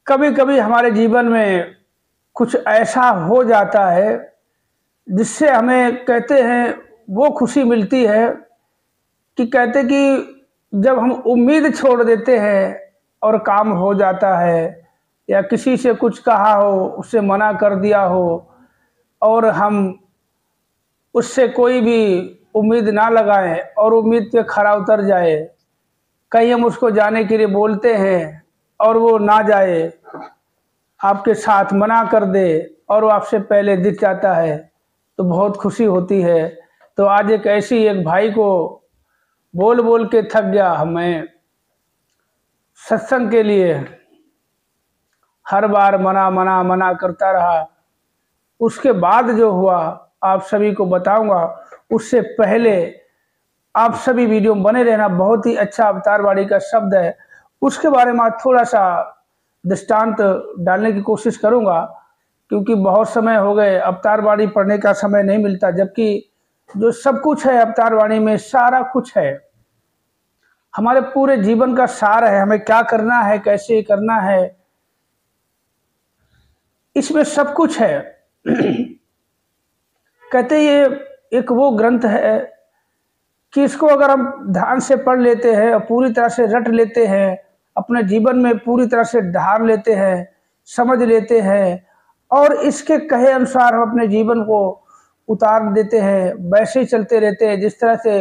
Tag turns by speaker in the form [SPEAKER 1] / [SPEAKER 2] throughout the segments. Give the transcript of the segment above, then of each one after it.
[SPEAKER 1] कभी कभी हमारे जीवन में कुछ ऐसा हो जाता है जिससे हमें कहते हैं वो खुशी मिलती है कि कहते कि जब हम उम्मीद छोड़ देते हैं और काम हो जाता है या किसी से कुछ कहा हो उससे मना कर दिया हो और हम उससे कोई भी उम्मीद ना लगाएं और उम्मीद पे खरा उतर जाए। कहीं हम उसको जाने के लिए बोलते हैं और वो ना जाए, आपके साथ मना कर दे और वो आपसे पहले दिख जाता है तो बहुत खुशी होती है। तो आज एक ऐसी एक भाई को बोल बोल के थक गया, हमें सत्संग के लिए हर बार मना मना मना करता रहा। उसके बाद जो हुआ आप सभी को बताऊंगा। उससे पहले आप सभी वीडियो में बने रहना, बहुत ही अच्छा अवतारवाणी का शब्द है, उसके बारे में आज थोड़ा सा दृष्टांत डालने की कोशिश करूंगा, क्योंकि बहुत समय हो गए अवतारवाणी पढ़ने का समय नहीं मिलता, जबकि जो सब कुछ है अवतारवाणी में, सारा कुछ है, हमारे पूरे जीवन का सार है, हमें क्या करना है, कैसे करना है, इसमें सब कुछ है। कहते ये एक वो ग्रंथ है कि इसको अगर हम ध्यान से पढ़ लेते हैं और पूरी तरह से रट लेते हैं, अपने जीवन में पूरी तरह से ढाल लेते हैं, समझ लेते हैं और इसके कहे अनुसार हम अपने जीवन को उतार देते हैं, वैसे ही चलते रहते हैं। जिस तरह से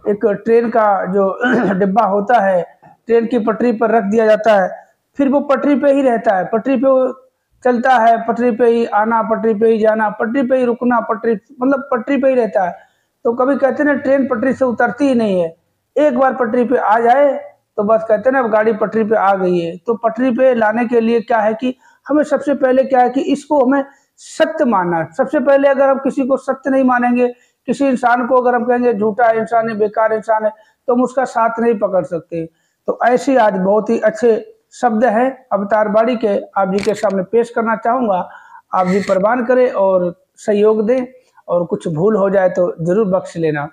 [SPEAKER 1] एक ट्रेन का जो डिब्बा होता है, ट्रेन की पटरी पर रख दिया जाता है, फिर वो पटरी पे ही रहता है, पटरी पे वो चलता है, पटरी पे ही आना, पटरी पे ही जाना, पटरी पे ही रुकना, पटरी मतलब पटरी पे ही रहता है। तो कभी कहते हैं ना ट्रेन पटरी से उतरती ही नहीं है, एक बार पटरी पे आ जाए तो बस कहते हैं ना गाड़ी पटरी पे आ गई है। तो पटरी पे लाने के लिए क्या है कि हमें सबसे पहले क्या है कि इसको हमें सत्य मानना है। सबसे पहले अगर हम किसी को सत्य नहीं मानेंगे, किसी इंसान को अगर हम कहेंगे झूठा इंसान है, बेकार इंसान है, तो हम उसका साथ नहीं पकड़ सकते। तो ऐसे आज बहुत ही अच्छे शब्द है अवतारवाणी के आप जी के सामने पेश करना चाहूंगा। आप जी प्रवान करें और सहयोग दें, और कुछ भूल हो जाए तो जरूर बख्श लेना।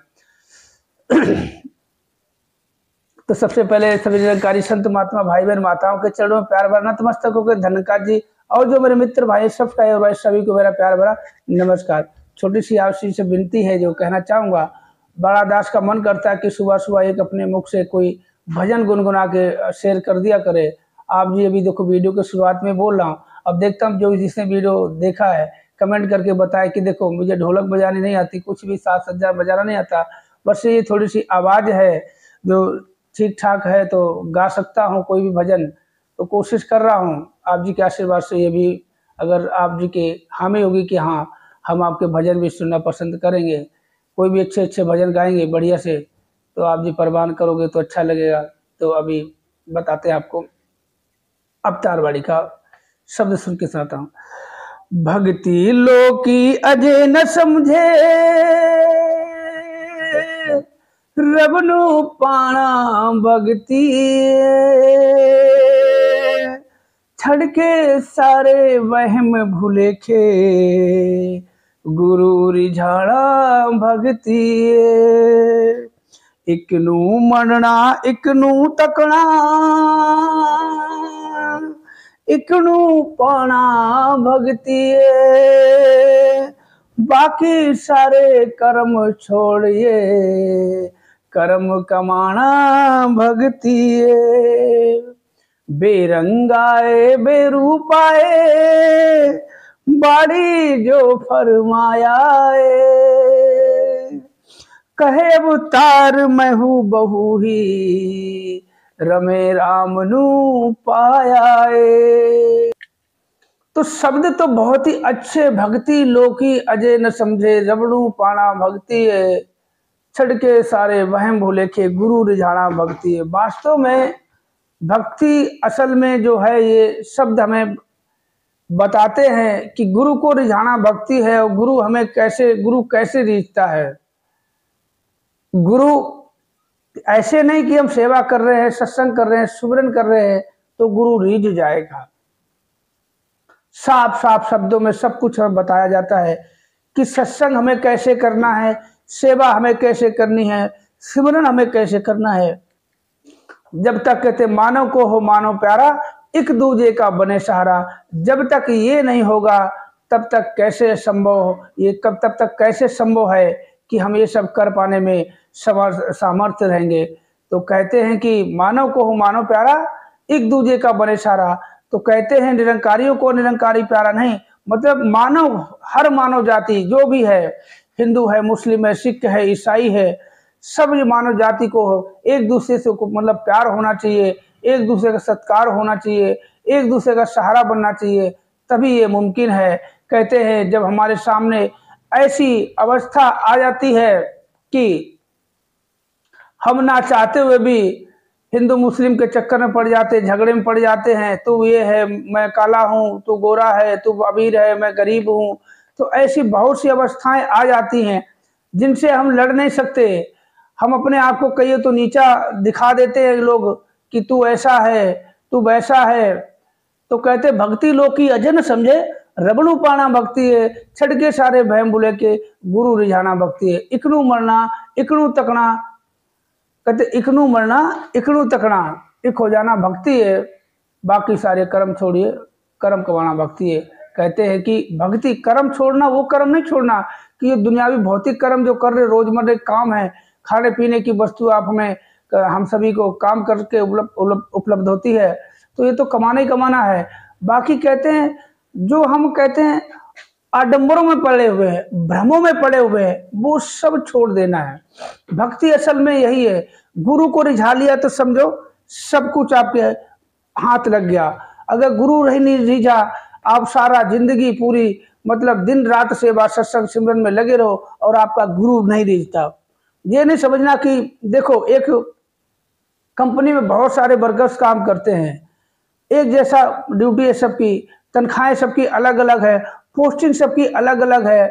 [SPEAKER 1] तो सबसे पहले सभी निरंकारी संत महात्मा भाई बहन माताओं के चरणों में प्यार भरा नतमस्तक होकर धनकार जी और जो मेरे मित्र भाई सब का और भाई सभी को मेरा प्यार भरा नमस्कार। छोटी सी आपसी से विनती है जो कहना चाहूंगा। बड़ा दास का मन करता है कि सुबह सुबह एक अपने मुख से कोई भजन गुनगुना के शेयर कर दिया करे। आप जी अभी देखो वीडियो के शुरुआत में बोल रहा हूँ, अब देखता हूँ जो जिसने वीडियो देखा है कमेंट करके बताए कि देखो मुझे ढोलक बजानी नहीं आती, कुछ भी साज सज्जा बजाना नहीं आता, बस ये थोड़ी सी आवाज़ है जो ठीक ठाक है तो गा सकता हूँ कोई भी भजन, तो कोशिश कर रहा हूँ। आप जी के आशीर्वाद से ये भी अगर आप जी के हामी होगी कि हाँ हम आपके भजन भी सुनना पसंद करेंगे, कोई भी अच्छे अच्छे भजन गाएंगे बढ़िया से, तो आप जी प्रवान करोगे तो अच्छा लगेगा। तो अभी बताते हैं आपको अवतारवाणी का शब्द सुन के सुनाता हूँ। भक्ति लोकी अजय न समझे रबनु पाणा भक्ति छड़के सारे वहम भूले खे गुरु रिझाड़ा भक्ति एक नू मनना एक नू तकना एक नू पाना भक्ति बाकी सारे कर्म छोड़िए कर्म कमाना भक्ति बेरंगाए बेरूपाए बाड़ी जो फरमाया कहे अवतार मैं हूँ बहु ही रमे राम नू पाया। तो शब्द तो बहुत ही अच्छे, भक्ति लोकी अजय न समझे रबड़ू पाना भक्ति है छड़के सारे वहम भूले के गुरु रिझाना भक्ति है। वास्तव में भक्ति असल में जो है ये शब्द हमें बताते हैं कि गुरु को रिझाना भक्ति है। और गुरु कैसे रिझता है। गुरु ऐसे नहीं कि हम सेवा कर रहे हैं, सत्संग कर रहे हैं, सुमिरन कर रहे हैं तो गुरु रिझ जाएगा। साफ साफ शब्दों में सब कुछ हमें बताया जाता है कि सत्संग हमें कैसे करना है, सेवा हमें कैसे करनी है, सिमरन हमें कैसे करना है। जब तक कहते मानव को हो मानव प्यारा, एक दूजे का बने सहारा। जब तक ये नहीं होगा तब तक कैसे संभव, ये कब तब तक कैसे संभव है कि हम ये सब कर पाने में सामर्थ्य रहेंगे। तो कहते हैं कि मानव को हो मानव प्यारा, एक दूजे का बने सहारा। तो कहते हैं निरंकारियों को निरंकारी प्यारा नहीं, मतलब मानव, हर मानव जाति जो भी है, हिंदू है, मुस्लिम है, सिख है, ईसाई है, सब ये मानव जाति को एक दूसरे से मतलब प्यार होना चाहिए, एक दूसरे का सत्कार होना चाहिए, एक दूसरे का सहारा बनना चाहिए, तभी ये मुमकिन है। कहते हैं जब हमारे सामने ऐसी अवस्था आ जाती है कि हम ना चाहते हुए भी हिंदू मुस्लिम के चक्कर में पड़ जाते, झगड़े में पड़ जाते हैं, तू ये है, मैं काला हूँ, तू गोरा है, तू अमीर है, मैं गरीब हूँ, तो ऐसी बहुत सी अवस्थाएं आ जाती हैं जिनसे हम लड़ नहीं सकते। हम अपने आप को कहिए तो नीचा दिखा देते हैं लोग कि तू ऐसा है, तू वैसा है। तो कहते भक्ति लोग की अजन समझे, रबड़ू पाना भक्ति है, छड़के सारे भैम बुले के गुरु रिझाना भक्ति है। इकनू मरना इकनू तकना, कहते इकनू मरना इकनू तकना, एक हो जाना भक्ति है, बाकी सारे कर्म छोड़िए, कर्म कमाना भक्ति है। कहते हैं कि भक्ति कर्म छोड़ना, वो कर्म नहीं छोड़ना कि ये दुनियावी भौतिक कर्म जो कर रहे रोजमर्रा के काम है, खाने पीने की वस्तु आप हमें, हम सभी को काम करके उपलब्ध होती है, तो ये तो कमाना ही कमाना है। बाकी कहते हैं जो हम कहते हैं आडंबरों में पड़े हुए हैं, भ्रमों में पड़े हुए हैं, वो सब छोड़ देना है। भक्ति असल में यही है, गुरु को रिझा लिया तो समझो सब कुछ आपके हाथ लग गया। अगर गुरु नहीं रिझा, आप सारा जिंदगी पूरी मतलब दिन रात सेवा सत्संग सिमरन में लगे रहो और आपका गुरु नहीं रिझता। ये नहीं समझना कि देखो एक कंपनी में बहुत सारे वर्कर्स काम करते हैं, एक जैसा ड्यूटी है सबकी, तनख्वाहें सबकी अलग अलग है, पोस्टिंग सबकी अलग अलग है,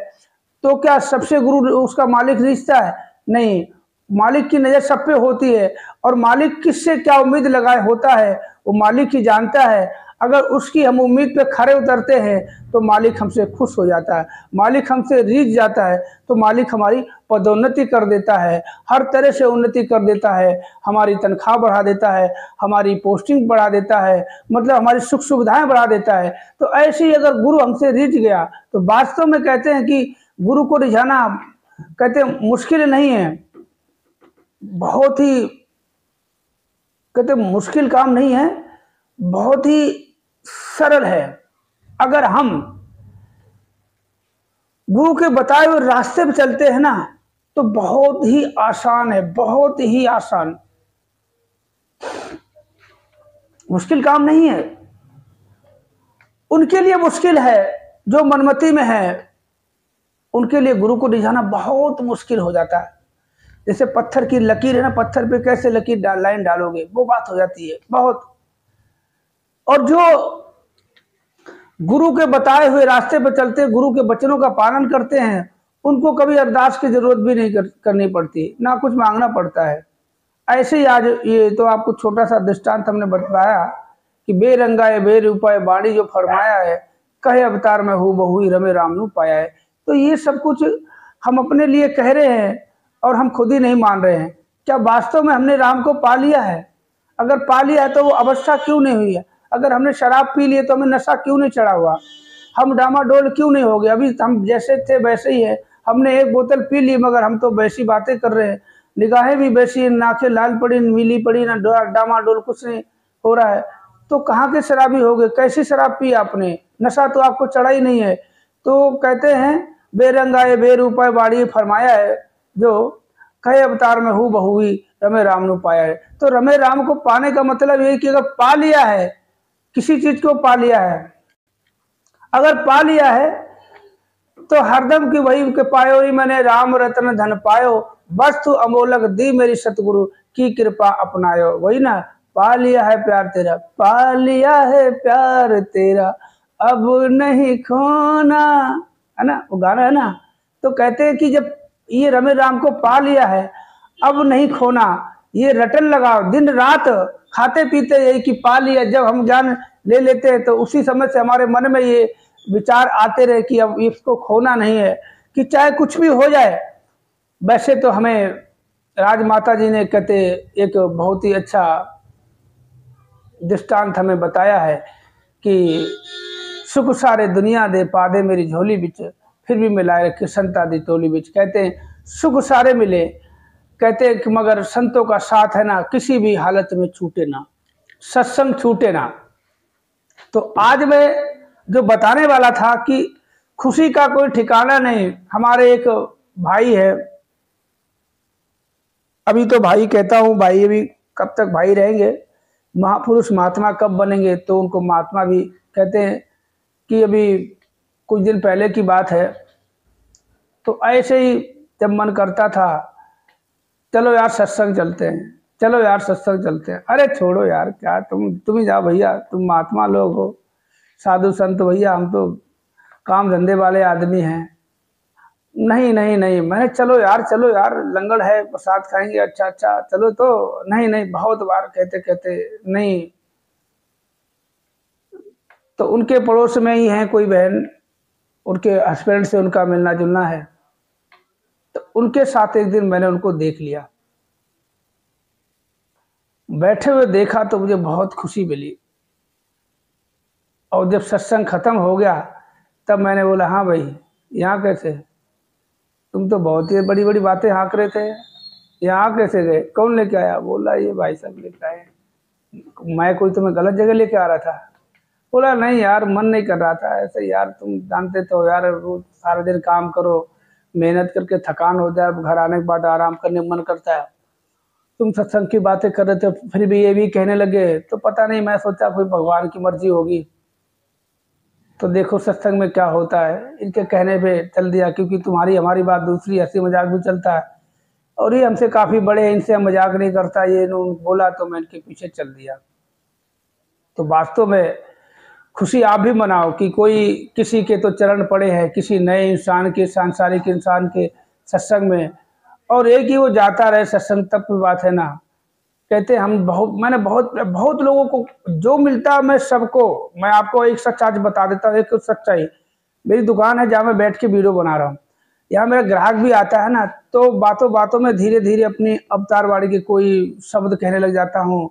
[SPEAKER 1] तो क्या सबसे गुरु उसका मालिक रिश्ता है? नहीं, मालिक की नज़र सब पे होती है और मालिक किससे क्या उम्मीद लगाए होता है वो मालिक ही जानता है। अगर उसकी हम उम्मीद पे खरे उतरते हैं तो मालिक हमसे खुश हो जाता है, मालिक हमसे रीझ जाता है, तो मालिक हमारी पदोन्नति कर देता है, हर तरह से उन्नति कर देता है, हमारी तनख्वाह बढ़ा देता है, हमारी पोस्टिंग बढ़ा देता है, मतलब हमारी सुख सुविधाएं बढ़ा देता है। तो ऐसे ही अगर गुरु हमसे रीझ गया तो वास्तव में कहते हैं कि गुरु को रिझाना कहते हैं मुश्किल नहीं है, बहुत ही कहते मुश्किल काम नहीं है, बहुत ही सरल है। अगर हम गुरु के बताए हुए रास्ते पे चलते हैं ना तो बहुत ही आसान है, बहुत ही आसान, मुश्किल काम नहीं है। उनके लिए मुश्किल है जो मनमति में है, उनके लिए गुरु को रिझाना बहुत मुश्किल हो जाता है। जैसे पत्थर की लकीर है ना, पत्थर पे कैसे लकीर लाइन डालोगे, वो बात हो जाती है बहुत। और जो गुरु के बताए हुए रास्ते पर चलते, गुरु के वचनों का पालन करते हैं, उनको कभी अरदास की जरूरत भी नहीं करनी पड़ती, ना कुछ मांगना पड़ता है। ऐसे ही आज ये तो आपको छोटा सा दृष्टांत हमने बताया कि बेरंगाए बेरूपाए बाणी जो फरमाया है, कहे अवतार में हूँ बहु रमे राम नू पाया है। तो ये सब कुछ हम अपने लिए कह रहे हैं और हम खुद ही नहीं मान रहे हैं। क्या वास्तव में हमने राम को पा लिया है? अगर पा लिया है तो वो अवस्था क्यों नहीं हुई है? अगर हमने शराब पी ली तो हमें नशा क्यों नहीं चढ़ा हुआ? हम डामाडोल क्यों नहीं हो गए? अभी हम जैसे थे वैसे ही है, हमने एक बोतल पी ली मगर हम तो वैसी बातें कर रहे हैं, निगाहें भी वैसी, नाखें लाल पड़ी नीली पड़ी, ना डामाडोल कुछ नहीं हो रहा है। तो कहाँ के शराबी हो गए? कैसी शराब पी आपने? नशा तो आपको चढ़ा ही नहीं है। तो कहते हैं बेरंगाए बेरूपाए बाड़ी फरमाया है, जो कहे अवतार में हूँ बहुवी रमे राम नू पाया है। तो रमे राम को पाने का मतलब यही कि अगर पा लिया है, किसी चीज को पा लिया है, अगर पा लिया है तो हरदम की वही के पायो ही मैंने राम रत्न धन पायो, वस्तु अमोलक दी मेरी सतगुरु की कृपा अपनायो। वही ना, पा लिया है प्यार तेरा, पा लिया है प्यार तेरा, अब नहीं खोना, है ना वो गाना है ना। तो कहते हैं कि जब ये रमे राम को पा लिया है, अब नहीं खोना, ये रटन लगाओ दिन रात, खाते पीते यही कि पा लिया। जब हम ज्ञान ले लेते हैं तो उसी समय से हमारे मन में ये विचार आते रहे कि अब इसको खोना नहीं है, कि चाहे कुछ भी हो जाए। वैसे तो हमें राजमाता जी ने कहते एक बहुत ही अच्छा दृष्टांत हमें बताया है कि सुख सारे दुनिया दे पादे मेरी झोली बिच, फिर भी मिलाए रखे संता दी टोली बिच। कहते हैं सुख सारे मिले, कहते हैं कि मगर संतों का साथ है ना, किसी भी हालत में छूटे ना, सत्संग छूटे ना। तो आज मैं जो बताने वाला था कि खुशी का कोई ठिकाना नहीं। हमारे एक भाई है, अभी तो भाई कहता हूँ, भाई अभी कब तक भाई रहेंगे, महापुरुष महात्मा कब बनेंगे तो उनको महात्मा भी कहते हैं। कि अभी कुछ दिन पहले की बात है, तो ऐसे ही जब मन करता था, चलो यार सत्संग चलते हैं, चलो यार सत्संग चलते हैं। अरे छोड़ो यार, क्या तुम ही जाओ भैया, तुम महात्मा लोग हो, साधु संत भैया, हम तो काम धंधे वाले आदमी हैं। नहीं नहीं नहीं, मैंने चलो यार लंगड़ है, प्रसाद खाएंगे, अच्छा अच्छा चलो। तो नहीं नहीं, बहुत बार कहते कहते नहीं। तो उनके पड़ोस में ही है कोई बहन, उनके हस्बैंड से उनका मिलना जुलना है, तो उनके साथ एक दिन मैंने उनको देख लिया, बैठे हुए देखा तो मुझे बहुत खुशी मिली। और जब सत्संग खत्म हो गया तब मैंने बोला, हाँ भाई यहाँ कैसे, तुम तो बहुत ही बड़ी बड़ी बातें हाँक रहे थे, यहाँ कैसे गए, कौन लेके आया? बोला ये भाई साहब लेके आए। मैं कोई तुम्हें गलत जगह लेके आ रहा था? बोला नहीं यार, मन नहीं कर रहा था ऐसे यार, तुम जानते तो यार, रोज सारा दिन काम करो, मेहनत करके थकान हो जाए, घर आने के बाद आराम करने मन करता है। तुम सत्संग की बातें कर रहे थे, फिर भी ये भी कहने लगे, तो पता नहीं, मैं सोचा कोई भगवान की मर्जी होगी। तो देखो सत्संग में क्या होता है, इनके कहने पे चल दिया, क्योंकि तुम्हारी हमारी बात दूसरी, हंसी मजाक भी चलता है, और ये हमसे काफ़ी बड़े हैं, इनसे हम मजाक नहीं करता, ये इन्होंने बोला तो मैं इनके पीछे चल दिया। तो वास्तव में खुशी आप भी मनाओ कि कोई किसी के तो चरण पड़े हैं, किसी नए इंसान के, सांसारिक इंसान के सत्संग में, और एक ही वो जाता रहे सत्संग, तब की बात है ना। कहते हैं हम मैंने बहुत बहुत लोगों को जो मिलता है, मैं सबको, मैं आपको एक सच आज बता देता हूँ, एक सच्चाई। मेरी दुकान है जहाँ मैं बैठ के वीडियो बना रहा हूँ, यहाँ मेरा ग्राहक भी आता है ना, तो बातों बातों में धीरे धीरे अपनी अवतारवाणी के कोई शब्द कहने लग जाता हूँ,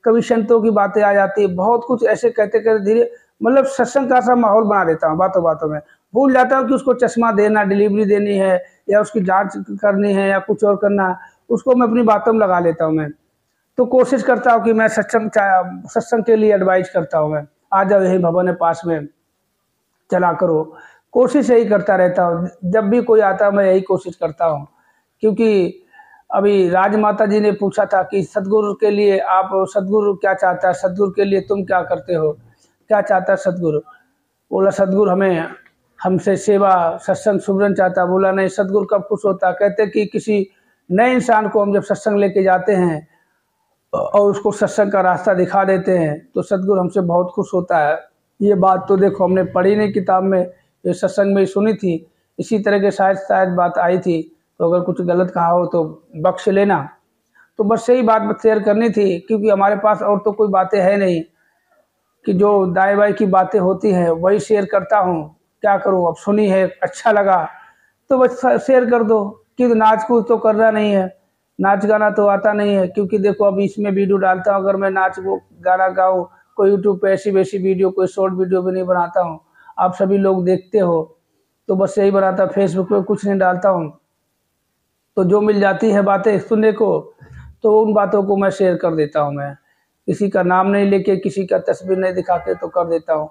[SPEAKER 1] कभी संतों की बातें आ जाती है, बहुत कुछ ऐसे कहते कहते धीरे, मतलब सत्संग का सा माहौल बना देता हूँ। बातों बातों में भूल जाता हूँ कि उसको चश्मा देना, डिलीवरी देनी है, या उसकी जांच करनी है, या कुछ और करना है, उसको मैं अपनी बातों में लगा लेता हूँ। मैं तो कोशिश करता हूँ कि मैं सत्संग के लिए एडवाइस करता हूँ, मैं आ जाओ यही भवन है पास में, चला करो, कोशिश यही करता रहता हूँ। जब भी कोई आता है मैं यही कोशिश करता हूँ। क्योंकि अभी राजमाता जी ने पूछा था कि सदगुरु के लिए आप, सदगुरु क्या चाहता है, सदगुरु के लिए तुम क्या करते हो, क्या चाहता है सदगुरु? बोला सदगुरु हमें, हमसे सेवा सत्संग सुमरन चाहता। बोला नहीं, सदगुरु कब खुश होता? कहते कि किसी नए इंसान को हम जब सत्संग लेके जाते हैं और उसको सत्संग का रास्ता दिखा देते हैं तो सदगुरु हमसे बहुत खुश होता है। ये बात तो देखो हमने पढ़ी नहीं किताब में, ये सत्संग में ही सुनी थी। इसी तरह के शायद बात आई थी, तो अगर कुछ गलत कहा हो तो बख्श लेना। तो बस यही बात शेयर करनी थी, क्योंकि हमारे पास और तो कोई बातें है नहीं, कि जो दाई बाई की बातें होती हैं वही शेयर करता हूँ। क्या करूँ, अब सुनी है, अच्छा लगा तो बस शेयर कर दो। कि नाच कूद तो करना नहीं है, नाच गाना तो आता नहीं है, क्योंकि देखो अब इसमें वीडियो डालता हूँ, अगर मैं नाच वो गाना गाऊँ, कोई यूट्यूब पे ऐसी वैसी वीडियो, कोई शॉर्ट वीडियो भी नहीं बनाता हूँ। आप सभी लोग देखते हो, तो बस यही बनाता, फेसबुक पे कुछ नहीं डालता हूँ। तो जो मिल जाती है बातें सुनने को, तो उन बातों को मैं शेयर कर देता हूँ। मैं किसी का नाम नहीं लेके, किसी का तस्वीर नहीं दिखा के तो कर देता हूँ।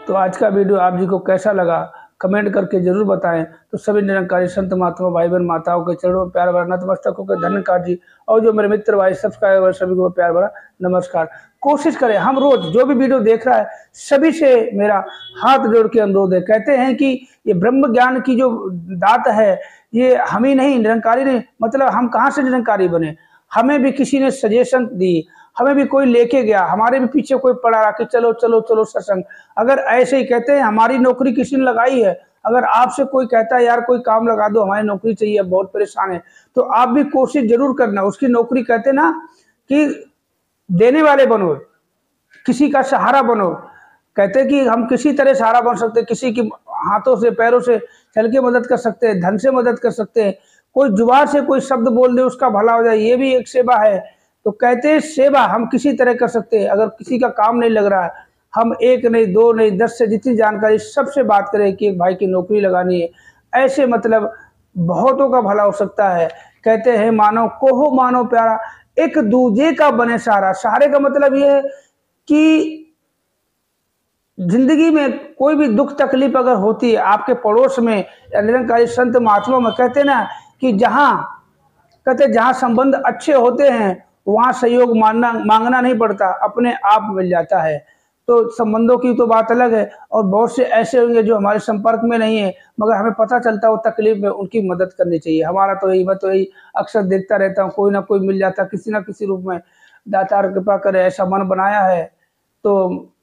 [SPEAKER 1] तो आज का वीडियो आप जी को कैसा लगा कमेंट करके जरूर बताएं। तो सभी निरंकारी संत महात्मा भाई बहन माताओं के चरणों में प्यार भरा नतमस्तक होकर धन्यवाद जी। और जो मेरे मित्र भाई सब्सक्राइबर सभी को प्यार भरा नमस्कार। कोशिश करें, हम रोज जो भी वीडियो देख रहा है सभी से मेरा हाथ जोड़ के अनुरोध है। कहते हैं कि ये ब्रह्म ज्ञान की जो दात है, ये हम ही नहीं, निरंकारी नहीं, मतलब हम कहाँ से निरंकारी बने? हमें भी किसी ने सजेशन दी, हमें भी कोई लेके गया, हमारे भी पीछे कोई पड़ा रहा कि चलो चलो चलो सत्संग। अगर ऐसे ही कहते हैं, हमारी नौकरी किसी ने लगाई है, अगर आपसे कोई कहता है यार कोई काम लगा दो, हमारी नौकरी चाहिए, बहुत परेशान है, तो आप भी कोशिश जरूर करना। उसकी नौकरी कहते ना कि देने वाले बनो, किसी का सहारा बनो। कहते कि हम किसी तरह सहारा बन सकते हैं, किसी की हाथों से पैरों से चल के मदद कर सकते हैं, धन से मदद कर सकते हैं, कोई जुबान से कोई शब्द बोल दे उसका भला हो जाए, ये भी एक सेवा है। तो कहते हैं सेवा हम किसी तरह कर सकते हैं। अगर किसी का काम नहीं लग रहा है, हम 1 नहीं 2 नहीं 10 से जितनी जानकारी सबसे बात करें कि एक भाई की नौकरी लगानी है, ऐसे मतलब बहुतों का भला हो सकता है। कहते हैं मानो कोहो मानो प्यारा, एक दूजे का बने सहारा। सहारे का मतलब ये है कि जिंदगी में कोई भी दुख तकलीफ अगर होती है आपके पड़ोस में या निरंकारी संत महात्मा में, कहते ना कि जहाँ संबंध अच्छे होते हैं वहाँ सहयोग मांगना नहीं पड़ता, अपने आप मिल जाता है। तो संबंधों की तो बात अलग है, और बहुत से ऐसे होंगे जो हमारे संपर्क में नहीं है मगर हमें पता चलता है वो तकलीफ में, उनकी मदद करनी चाहिए। हमारा तो यही, मैं तो यही अक्सर देखता रहता हूँ, कोई ना कोई मिल जाता किसी ना किसी रूप में। दातार कृपा करे, ऐसा मन बनाया है तो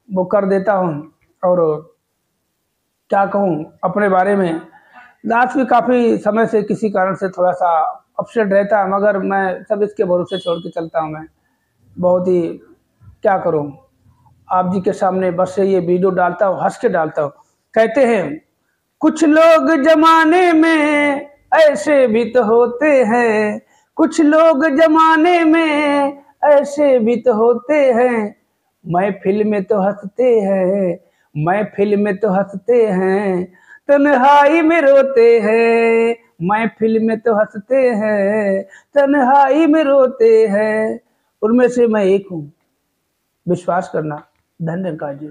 [SPEAKER 1] वो कर देता हूँ। और क्या कहूँ अपने बारे में, दांत भी काफ़ी समय से किसी कारण से थोड़ा सा अपसेट रहता है, मगर मैं सब इसके भरोसे छोड़ के चलता हूँ। मैं बहुत ही क्या करूँ, आप जी के सामने बस ये वीडियो डालता हूँ, हंस के डालता हूँ। कहते हैं कुछ लोग जमाने में ऐसे भी तो होते हैं, कुछ लोग जमाने में ऐसे भी तो होते हैं, महफिल में तो हंसते हैं, महफिल में तो हंसते हैं, तन्हाई में रोते हैं, महफिल में तो हंसते हैं, तन्हाई में रोते हैं। उनमें से मैं एक हूँ, विश्वास करना। धन्यवाद जी।